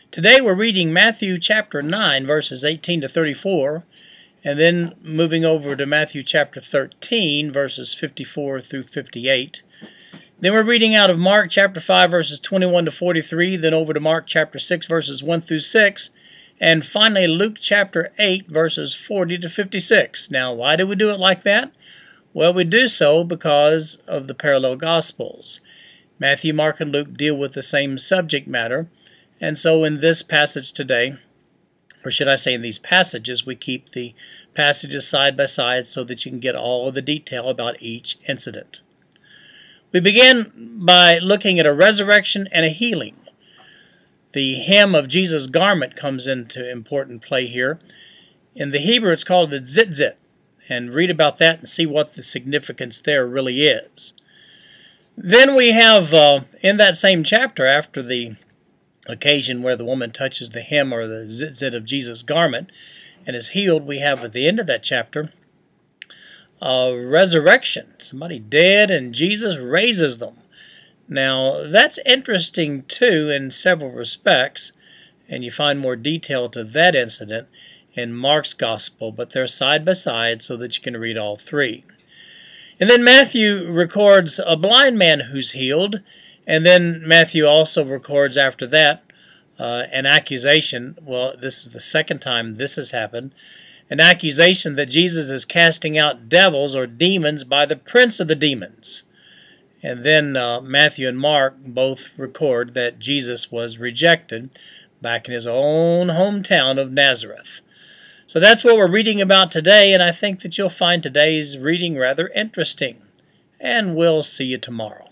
Today we're reading Matthew chapter 9, verses 18 to 34, and then moving over to Matthew chapter 13, verses 54 through 58. Then we're reading out of Mark chapter 5, verses 21 to 43, then over to Mark chapter 6, verses 1 through 6, and finally Luke chapter 8, verses 40 to 56. Now, why do we do it like that? Well, we do so because of the parallel Gospels. Matthew, Mark, and Luke deal with the same subject matter, and so in this passage today, or should I say in these passages, we keep the passages side by side so that you can get all the detail about each incident. We begin by looking at a resurrection and a healing. The hem of Jesus' garment comes into important play here. In the Hebrew, it's called the tzitzit, and read about that and see what the significance there really is. Then we have, in that same chapter, after the occasion where the woman touches the hem or the tzitzit of Jesus' garment and is healed, we have at the end of that chapter a resurrection. Somebody dead and Jesus raises them. Now that's interesting too in several respects, and you find more detail to that incident in Mark's Gospel, but they're side by side so that you can read all three. And then Matthew records a blind man who's healed, and then Matthew also records after that an accusation. Well, this is the second time this has happened. An accusation that Jesus is casting out devils or demons by the prince of the demons. And then Matthew and Mark both record that Jesus was rejected back in his own hometown of Nazareth. So that's what we're reading about today, and I think that you'll find today's reading rather interesting. And we'll see you tomorrow.